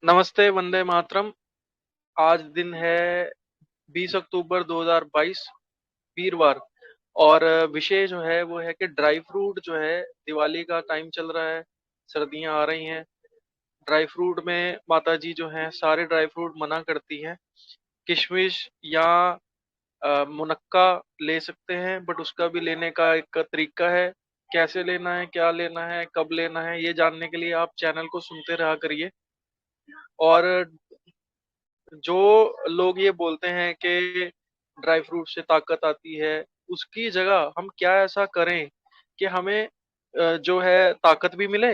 नमस्ते, वंदे मातरम। आज दिन है 20 अक्टूबर 2022 वीरवार और विषय जो है वो है कि ड्राई फ्रूट जो है दिवाली का टाइम चल रहा है, सर्दियाँ आ रही हैं। ड्राई फ्रूट में माताजी जो हैं सारे ड्राई फ्रूट मना करती हैं। किशमिश या मुनक्का ले सकते हैं बट उसका भी लेने का एक तरीका है। कैसे लेना है, क्या लेना है, कब लेना है, ये जानने के लिए आप चैनल को सुनते रहा करिए। और जो लोग ये बोलते हैं कि ड्राई फ्रूट से ताकत आती है, उसकी जगह हम क्या ऐसा करें कि हमें जो है ताकत भी मिले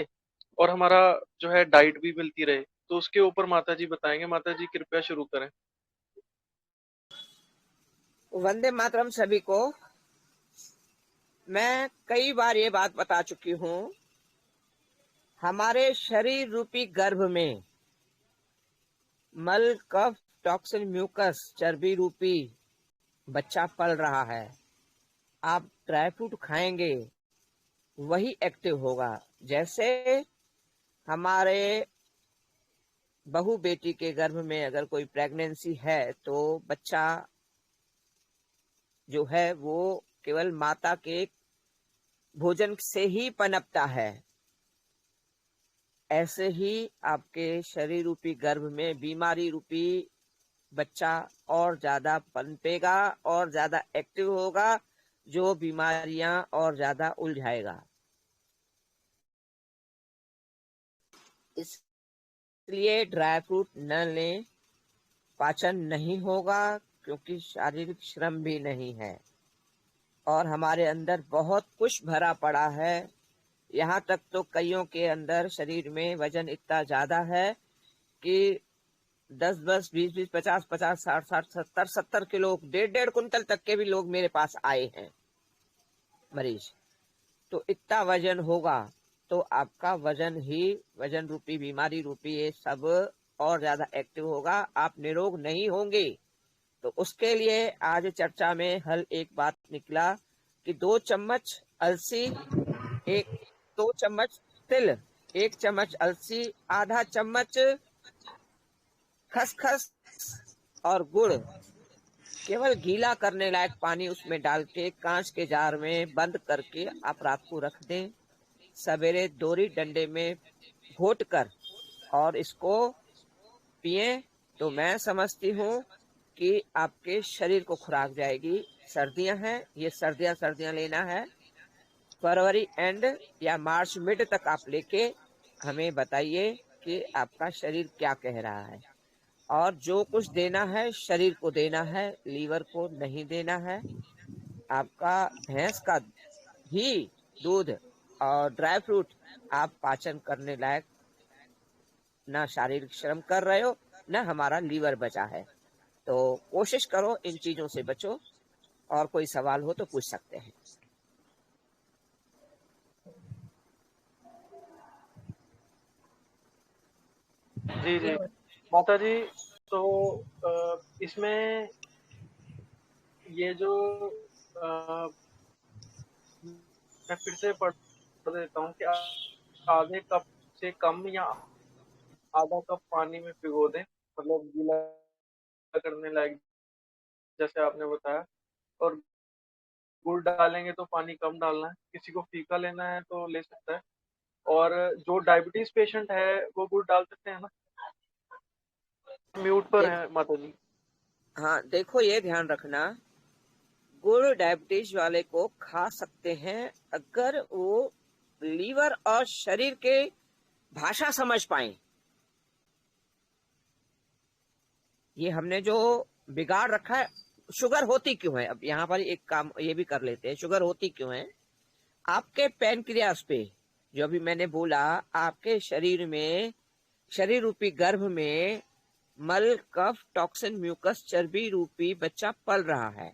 और हमारा जो है डाइट भी मिलती रहे। तो उसके ऊपर माताजी बताएँगे। माताजी कृपया शुरू करें। वंदे मातरम सभी को। मैं कई बार ये बात बता चुकी हूँ, हमारे शरीर रूपी गर्भ में मल, कफ, टॉक्सिन, म्यूकस, चर्बी रूपी बच्चा पल रहा है। आप ड्राई फ्रूट खाएंगे वही एक्टिव होगा। जैसे हमारे बहू बेटी के गर्भ में अगर कोई प्रेगनेंसी है तो बच्चा जो है वो केवल माता के भोजन से ही पनपता है। ऐसे ही आपके शरीर रूपी गर्भ में बीमारी रूपी बच्चा और ज्यादा पनपेगा और ज्यादा एक्टिव होगा, जो बीमारियां और ज्यादा उलझाएगा। इसलिए ड्राई फ्रूट न लें, पाचन नहीं होगा क्योंकि शारीरिक श्रम भी नहीं है और हमारे अंदर बहुत कुछ भरा पड़ा है। यहाँ तक तो कईयों के अंदर शरीर में वजन इतना ज्यादा है कि 10-10, 20-20, 50-50, 60-60, 70-70 किलो, 1.5-1.5 कुंटल तक के भी लोग मेरे पास आए हैं मरीज। तो इतना वजन होगा तो आपका वजन रूपी बीमारी रूपी ये सब और ज्यादा एक्टिव होगा, आप निरोग नहीं होंगे। तो उसके लिए आज चर्चा में हल एक बात निकला कि 2 चम्मच अलसी, एक 2 चम्मच तिल, 1 चम्मच अलसी, आधा चम्मच खसखस और गुड़, केवल गीला करने लायक पानी उसमें डाल के कांच के जार में बंद करके आप रात को रख दें। सवेरे दोरी डंडे में घोट कर और इसको पिए तो मैं समझती हूँ कि आपके शरीर को खुराक जाएगी। सर्दियां हैं, ये सर्दियां लेना है। फरवरी एंड या मार्च मिड तक आप लेके हमें बताइए कि आपका शरीर क्या कह रहा है। और जो कुछ देना है शरीर को देना है, लीवर को नहीं देना है। आपका भैंस का घी, दूध और ड्राई फ्रूट आप पाचन करने लायक ना शारीरिक श्रम कर रहे हो, ना हमारा लीवर बचा है। तो कोशिश करो इन चीजों से बचो। और कोई सवाल हो तो पूछ सकते हैं। जी, जी। माताजी तो इसमें ये जो मैं फिर से पढ़ देता हूँ कि आधे कप से कम या आधा कप पानी में भिगो दें, मतलब गीला करने लायक, जैसे आपने बताया। और गुड़ डालेंगे तो पानी कम डालना है, किसी को फीका लेना है तो ले सकता है। और जो डायबिटीज पेशेंट है वो गुड़ डाल सकते हैं ना? म्यूट पर देख है माता जी। हाँ, देखो ये ध्यान रखना, गुड़ डायबिटीज वाले को खा सकते हैं अगर वो लीवर और शरीर के भाषा समझ पाए। ये हमने जो बिगाड़ रखा है, शुगर होती क्यों है, अब यहाँ पर एक काम ये भी कर लेते हैं, शुगर होती क्यों है। आपके पैनक्रियास पे, जो अभी मैंने बोला, आपके शरीर में, शरीर रूपी गर्भ में मल, कफ, टॉक्सिन, म्यूकस, चर्बी रूपी बच्चा पल रहा है।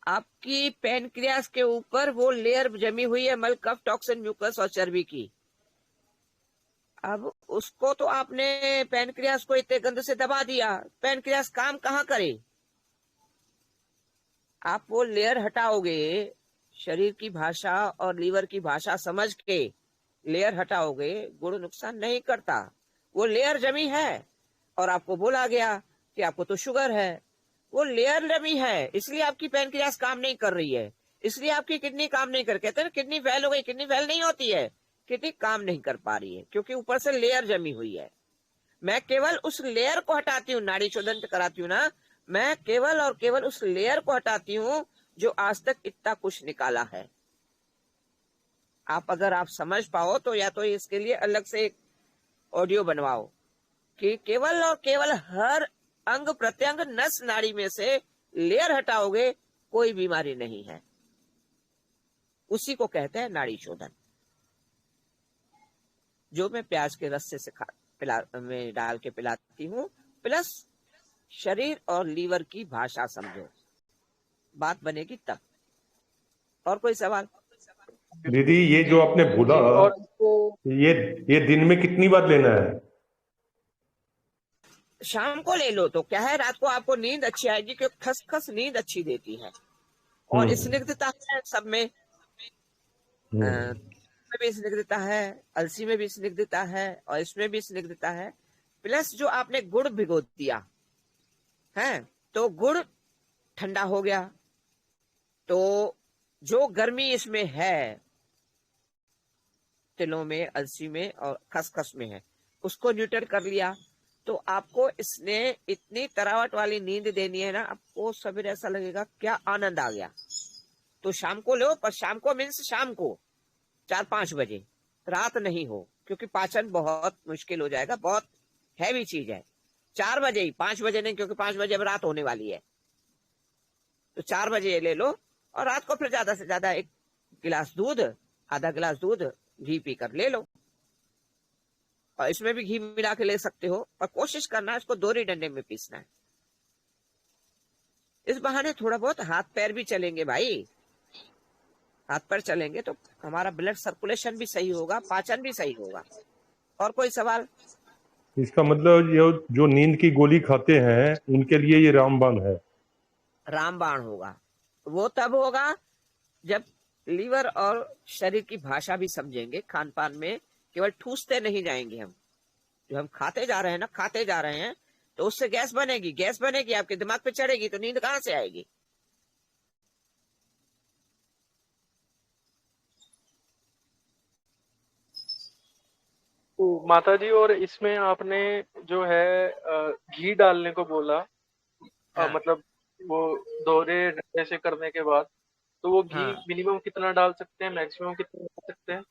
आपकी पैनक्रियास के ऊपर वो लेयर जमी हुई है मल, कफ, टॉक्सिन, म्यूकस और चर्बी की। अब उसको तो आपने पैनक्रियास को इतने गंद से दबा दिया, पैनक्रियास काम कहाँ करे। आप वो लेयर हटाओगे, शरीर की भाषा और लीवर की भाषा समझ के लेयर हटाओगे, गुड़ नुकसान नहीं करता। वो लेयर जमी है, और आपको बोला गया कि आपको तो शुगर है। वो लेयर जमी है, इसलिए आपकी पैनक्रियास काम नहीं कर रही है, इसलिए आपकी किडनी काम नहीं कर, कहते हैं किडनी फेल हो गई, किडनी फेल नहीं होती है, किडनी काम नहीं कर पा रही है क्योंकि ऊपर से लेयर जमी हुई है। मैं केवल उस लेयर को हटाती हूँ, नाड़ी शोधन कराती हूँ ना, मैं केवल और केवल उस लेयर को हटाती हूँ जो आज तक इतना कुछ निकाला है। अगर आप समझ पाओ तो या तो इसके लिए अलग से एक ऑडियो बनवाओ कि केवल और केवल हर अंग प्रत्यंग नस नाड़ी में से लेयर हटाओगे, कोई बीमारी नहीं है। उसी को कहते हैं नाड़ी शोधन, जो मैं प्याज के रस्से से में डाल के पिलाती हूँ। प्लस शरीर और लीवर की भाषा समझो, बात बनेगी तब। और कोई सवाल? दीदी ये जो आपने बोला, जी, और इसको ये ये दिन में कितनी बार लेना है? शाम को ले लो तो क्या है, रात को आपको नींद अच्छी आएगी क्योंकि खसखस नींद अच्छी देती है। और स्निग्धता है सब में, में भी स्निग्धता है, अलसी में भी स्निग्धता है, और इसमें भी स्निग्धता है। प्लस जो आपने गुड़ भिगो दिया है तो गुड़ ठंडा हो गया, तो जो गर्मी इसमें है तिलों में, अलसी में और खसखस में है, उसको न्यूट्रल कर लिया। तो आपको इसने इतनी तरावट वाली नींद देनी है ना, आपको सवेरे ऐसा लगेगा क्या आनंद आ गया। तो शाम को लो, पर शाम को मीन्स शाम को 4-5 बजे, रात नहीं हो, क्योंकि पाचन बहुत मुश्किल हो जाएगा, बहुत हैवी चीज है। 4 बजे ही, 5 बजे नहीं, क्योंकि 5 बजे अब रात होने वाली है। तो 4 बजे ये ले लो, और रात को फिर ज्यादा से ज्यादा 1 गिलास दूध, आधा गिलास दूध घी पीकर ले लो। और इसमें भी घी मिला के ले सकते हो, और कोशिश करना इसको दोहरी डंडे में पीसना है। इस बहाने थोड़ा बहुत हाथ पैर भी चलेंगे भाई, हाथ पैर चलेंगे तो हमारा ब्लड सर्कुलेशन भी सही होगा, पाचन भी सही होगा। और कोई सवाल? इसका मतलब ये जो नींद की गोली खाते हैं उनके लिए ये रामबाण है। रामबाण होगा, वो तब होगा जब लीवर और शरीर की भाषा भी समझेंगे। खान पान में केवल ठूसते नहीं जाएंगे हम, जो हम खाते जा रहे हैं ना, खाते जा रहे हैं, तो उससे गैस बनेगी, गैस बनेगी आपके दिमाग पे चढ़ेगी, तो नींद कहां से आएगी? माता जी, और इसमें आपने जो है घी डालने को बोला, हाँ मतलब वो दोहरे डंडे से करने के बाद, तो वो घी हाँ, मिनिमम कितना डाल सकते हैं, मैक्सिमम कितना डाल सकते हैं?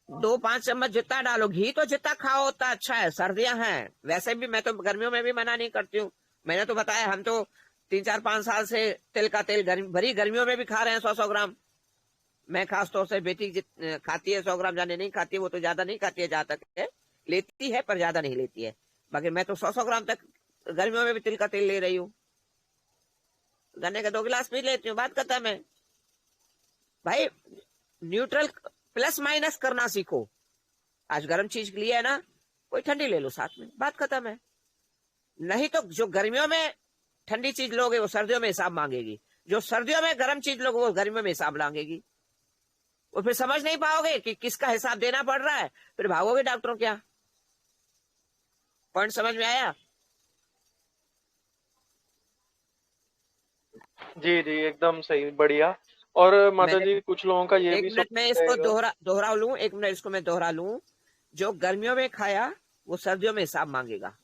2-5 चम्मच जितना डालो, घी तो जितना खाओ उतना अच्छा है। सर्दियां हैं, वैसे भी मैं तो गर्मियों में भी मना नहीं करती हूँ। मैंने तो बताया, हम तो 3-4-5 साल से तिल का तेल भरी गर्मियों में भी खा रहे हैं, 100-100 ग्राम। मैं खास तौर से, बेटी खाती है 100 ग्राम, जाने नहीं खाती है, वो तो ज्यादा नहीं खाती है, जहां तक है लेती है पर ज्यादा नहीं लेती है। बाकी मैं तो 100-100 ग्राम तक गर्मियों में भी तिल का तेल ले रही हूँ। गन्ने का 2 गिलास पी लेती हूँ, बात खत्म है भाई। न्यूट्रल प्लस माइनस करना सीखो। आज गर्म चीज लिया है ना, कोई ठंडी ले लो साथ में, बात खत्म है। नहीं तो जो गर्मियों में ठंडी चीज लोगे वो सर्दियों में हिसाब मांगेगी, जो सर्दियों में गर्म चीज लोगे वो गर्मियों में हिसाब मांगेगी। और फिर समझ नहीं पाओगे कि किसका हिसाब देना पड़ रहा है, फिर भागोगे डॉक्टरों क्या। पॉइंट समझ में आया? जी जी, एकदम सही, बढ़िया। और माता मैंने जी, कुछ लोगों का ये 1 भी मिनट में सवाल इसको रहेगा। दोहरा लूं, 1 मिनट इसको मैं दोहरा लूं। जो गर्मियों में खाया वो सर्दियों में हिसाब मांगेगा,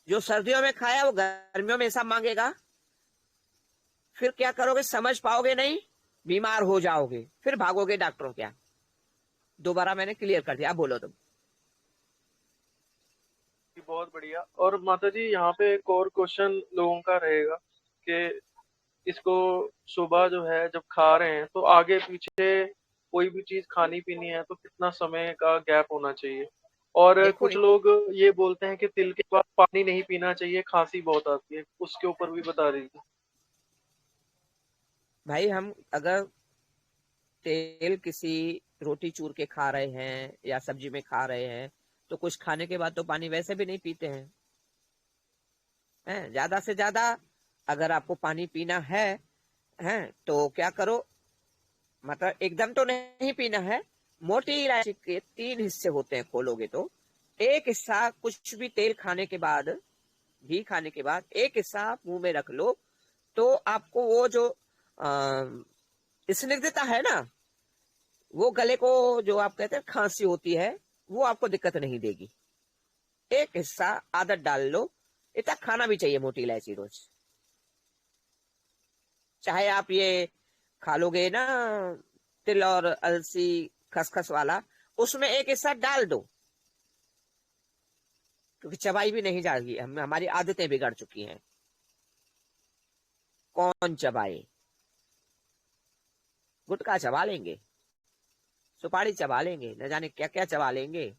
जो सर्दियों में खाया वो गर्मियों में हिसाब मांगेगा। फिर क्या करोगे, समझ पाओगे नहीं, बीमार हो जाओगे, फिर भागोगे डॉक्टरों क्या। दोबारा मैंने क्लियर कर दिया, अब बोलो तुम। जी, बहुत बढ़िया। और माता जी, यहाँ पे एक और क्वेश्चन लोगों का रहेगा कि इसको सुबह जो है जब खा रहे हैं तो आगे पीछे कोई भी चीज खानी पीनी है तो कितना समय का गैप होना चाहिए? और देखो कुछ लोग ये बोलते हैं कि तिल के बाद पानी नहीं पीना चाहिए, खांसी बहुत आती है, उसके ऊपर भी बता दीजिए। भाई, हम अगर तेल किसी रोटी चूर के खा रहे हैं या सब्जी में खा रहे हैं, तो कुछ खाने के बाद तो पानी वैसे भी नहीं पीते हैं। ज्यादा से ज्यादा अगर आपको पानी पीना है तो क्या करो, मतलब एकदम तो नहीं पीना है। मोटी इलायची के 3 हिस्से होते हैं, खोलोगे तो एक हिस्सा कुछ भी तेल खाने के बाद घी खाने के बाद एक हिस्सा आप मुंह में रख लो, तो आपको वो जो स्निग्धता है ना, वो गले को जो आप कहते हैं खांसी होती है, वो आपको दिक्कत नहीं देगी। एक हिस्सा आदत डाल लो। इतना खाना भी चाहिए मोटी इलायची रोज। चाहे आप ये खा लोगे ना तिल और अलसी खसखस वाला, उसमें एक हिस्सा डाल दो, क्योंकि चबाई भी नहीं जाएगी। हमारी आदतें बिगड़ चुकी हैं। कौन चबाए? गुटखा चबा लेंगे, सुपारी चबा लेंगे, न जाने क्या क्या चबा लेंगे।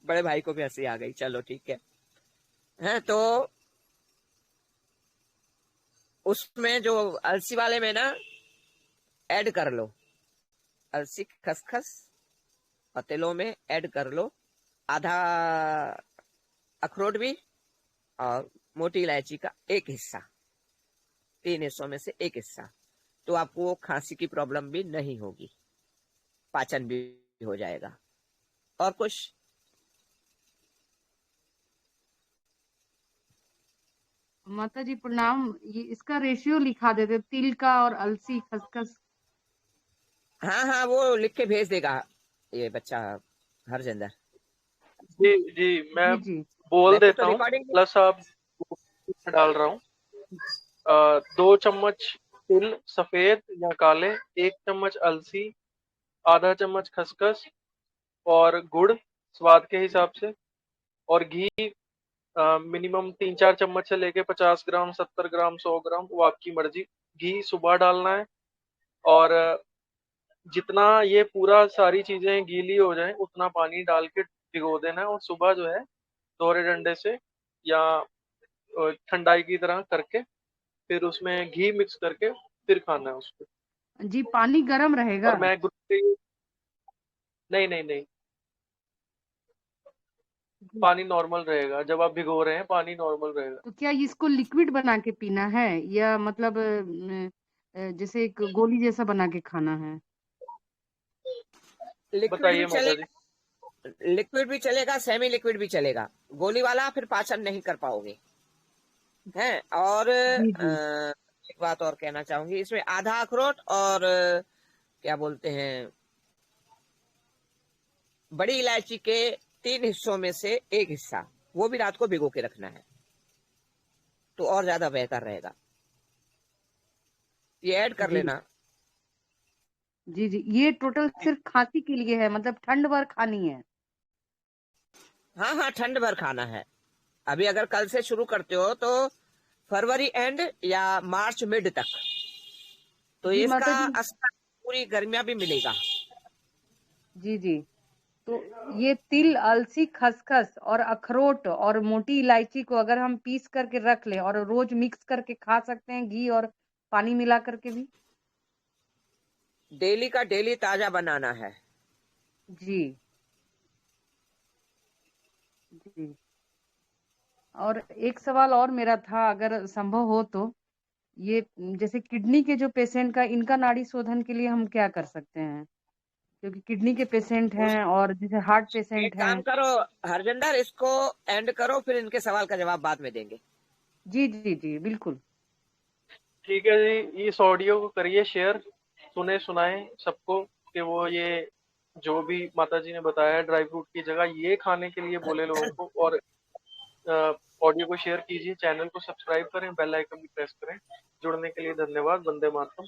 बड़े भाई को भी हंसी आ गई। चलो ठीक है तो उसमें जो अलसी वाले में ना ऐड कर लो, अलसी खसखस और तिलों में ऐड कर लो आधा अखरोट भी, और मोटी इलायची का एक हिस्सा, 3 हिस्सों में से एक हिस्सा। तो आपको खांसी की प्रॉब्लम भी नहीं होगी, पाचन भी हो जाएगा। और कुछ? माता जी प्रणाम। ये इसका रेशियो लिखा देते, तिल का और अलसी खसखस। हाँ वो लिख के भेज देगा ये बच्चा हरजिंदर। जी जी, मैं जी जी बोल वैसे देता तो हूँ, रिकॉर्डिंग प्लस आप डाल रहा हूँ। 2 चम्मच तिल सफेद या काले, 1 चम्मच अलसी, आधा चम्मच खसखस और गुड़ स्वाद के हिसाब से, और घी मिनिमम 3-4 चम्मच से लेके 50 ग्राम, 70 ग्राम, 100 ग्राम, वो आपकी मर्जी। घी सुबह डालना है, और जितना ये पूरा सारी चीजें गीली हो जाएं उतना पानी डाल के भिगो देना है, और सुबह जो है दोहरे डंडे से या ठंडाई की तरह करके फिर उसमें घी मिक्स करके फिर खाना है उसको। जी। पानी गर्म रहेगा? और मैं ग्रुप पे, नहीं नहीं नहीं, जी। पानी नॉर्मल रहेगा। जब आप भिगो रहे हैं पानी नॉर्मल रहेगा। तो क्या इसको लिक्विड बना के पीना है, या मतलब जैसे एक गोली जैसा बना के खाना है? लिक्विड भी बताइए माता जी। चलेगा, लिक्विड भी चलेगा, सेमी लिक्विड भी चलेगा। गोली वाला फिर पाचन नहीं कर पाओगे है। और जी जी एक बात और कहना चाहूंगी, इसमें आधा अखरोट और क्या बोलते हैं, बड़ी इलायची के 3 हिस्सों में से एक हिस्सा, वो भी रात को भिगो के रखना है, तो और ज्यादा बेहतर रहेगा। ये ऐड कर जी लेना। जी जी। ये टोटल सिर्फ खांसी के लिए है, मतलब ठंड भर खानी है? हाँ ठंड भर खाना है। अभी अगर कल से शुरू करते हो तो फरवरी एंड या मार्च मिड तक, तो जी इसका माता जी। असर पूरी गर्मियां भी मिलेगा। जी जी। तो ये तिल, अलसी, खसखस और अखरोट और मोटी इलायची को अगर हम पीस करके रख लें और रोज मिक्स करके खा सकते हैं, घी और पानी मिला करके भी? डेली का डेली ताजा बनाना है। जी जी। और एक सवाल और मेरा था, अगर संभव हो तो, ये जैसे किडनी के जो पेशेंट का, इनका नाड़ी शोधन के लिए हम क्या कर सकते हैं? क्योंकि किडनी के पेशेंट उस हैं और जैसे हार्ट एक पेशेंट काम हैं। करो हरजिंदर, इसको एंड करो, फिर इनके सवाल का जवाब बाद में देंगे। जी जी जी बिल्कुल। ठीक है जी, इस ऑडियो को करिए शेयर, सुने सुनाए सबको कि वो ये जो भी माता जी ने बताया ड्राई फ्रूट की जगह ये खाने के लिए बोले लोगों को। और ऑडियो को शेयर कीजिए, चैनल को सब्सक्राइब करें, बेल आइकन भी प्रेस करें। जुड़ने के लिए धन्यवाद। वंदे मातरम।